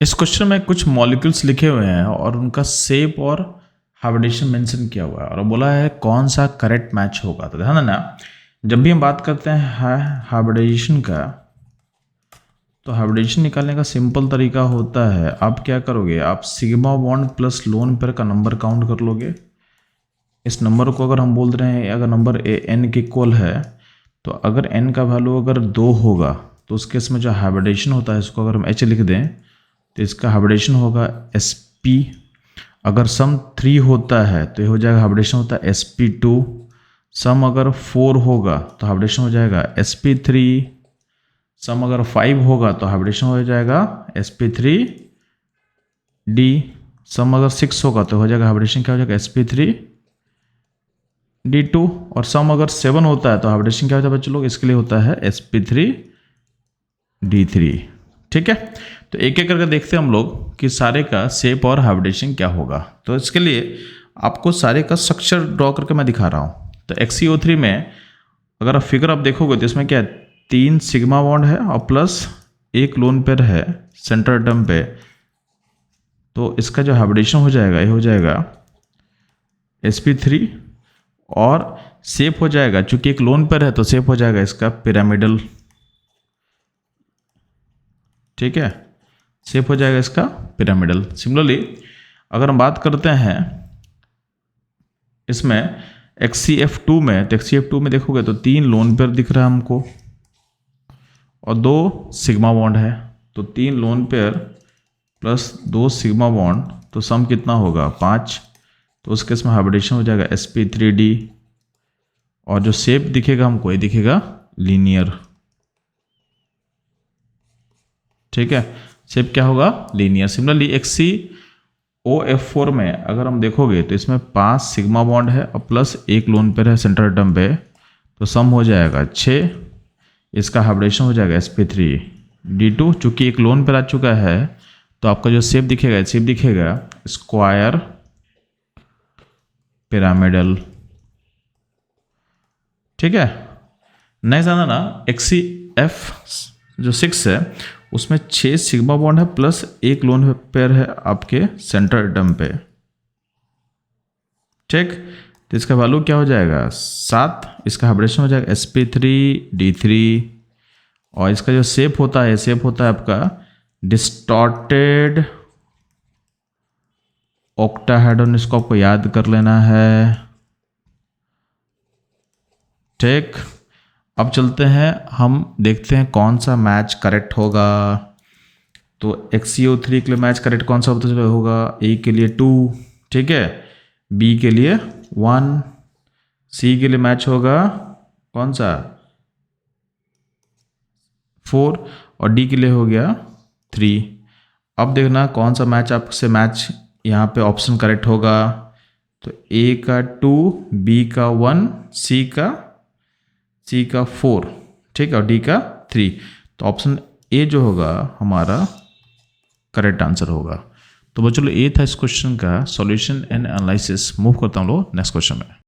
इस क्वेश्चन में कुछ मॉलिक्यूल्स लिखे हुए हैं और उनका शेप और हाइब्रिडेशन मेंशन किया हुआ है और बोला है कौन सा करेक्ट मैच होगा। तो ध्यान देना, जब भी हम बात करते हैं हाइब्रिडेशन का, तो हाइब्रिडेशन निकालने का सिंपल तरीका होता है, आप क्या करोगे, आप sigma bond plus lone pair का नंबर काउंट कर लोगे। इस नंबर को अगर हम बोल रहे हैं, अगर नंबर n के इक्वल है, तो अगर n का वैल्यू अगर 2 होगा तो उस केस में जो हाइब्रिडेशन होता है, इसको अगर हम h लिख दें तो इसका हाइब्रिडेशन होगा sp। अगर सम 3 होता है तो ये हो जाएगा, हाइब्रिडेशन होता है sp2। सम अगर 4 होगा तो हाइब्रिडेशन हो जाएगा sp3। सम अगर 5 होगा तो हाइब्रिडेशन हो जाएगा sp3d। सम अगर 6 होगा तो हो जाएगा, हाइब्रिडेशन क्या हो जाएगा, sp3d2। और सम अगर 7 होता है तो हाइब्रिडेशन क्या हो जाएगा बच्चों लोग, इसके लिए होता है sp3d3। ठीक है, तो एक एक करके देखते हैं हम लोग कि सारे का शेप और हाइब्रिडेशन क्या होगा। तो इसके लिए आपको सारे का स्ट्रक्चर ड्रॉ करके मैं दिखा रहा हूँ। तो XeO3 में अगर आप फिगर आप देखोगे तो इसमें क्या है, 3 सिग्मा बॉन्ड है और प्लस 1 लोन पेयर है सेंटर एटम पे। तो इसका जो हाइब्रिडेशन हो जाएगा, ये हो जाएगा sp3 और शेप हो जाएगा, चूंकि एक लोन पेयर है तो शेप हो जाएगा इसका पिरामिडल। ठीक है, शेप हो जाएगा इसका पिरामिडल। सिमिलरली अगर हम बात करते हैं इसमें XCF2 में, तो XCF2 में देखोगे तो 3 लोन पेयर दिख रहा है हमको और 2 सिग्मा बॉन्ड है। तो 3 lone pair plus 2 sigma bond, तो सम कितना होगा, 5। तो उस केस में हाइब्रिडेशन हो जाएगा sp3d और जो शेप दिखेगा हमको, ये दिखेगा लीनियर। ठीक है, शेप क्या होगा, लीनियर। सिमिलरली XCOF4 में अगर हम देखोगे तो इसमें 5 सिग्मा बॉन्ड है और प्लस 1 लोन पेयर है सेंटर एटम पे। तो सम हो जाएगा 6, इसका हाइब्रिडेशन हो जाएगा sp3d2। चूंकि एक लोन पेयर आ चुका है तो आपका जो शेप दिखेगा, स्क्वायर पिरामिडल। ठीक है, नेक्स्ट आना ना, XCF जो 6 है उसमें 6 सिग्मा बॉन्ड है प्लस 1 लोन पेयर है आपके सेंटर एटम पे। ठीक, तो इसका वैल्यू क्या हो जाएगा, 7। इसका हाइब्रिडेशन हो जाएगा sp3d3 और इसका जो शेप होता है, आपका डिस्टॉर्टेड ऑक्टाहेड्रॉन। इसको आपको याद कर लेना है। ठीक, अब चलते हैं, हम देखते हैं कौन सा मैच करेक्ट होगा। तो XeO3 के लिए मैच करेक्ट कौन सा होगा, A के लिए 2, ठीक है, B के लिए 1, C के लिए मैच होगा कौन सा, 4 और D के लिए हो गया 3। अब देखना कौन सा मैच आपसे मैच यहाँ पे ऑप्शन करेक्ट होगा। तो A का 2, B का 1, C का 4, ठीक है, और D का 3। तो ऑप्शन A जो होगा हमारा करेक्ट आंसर होगा। तो बच्चों ये था इस क्वेश्चन का सॉल्यूशन एंड एनालिसिस। मूव करता हूँ लोग नेक्स्ट क्वेश्चन में।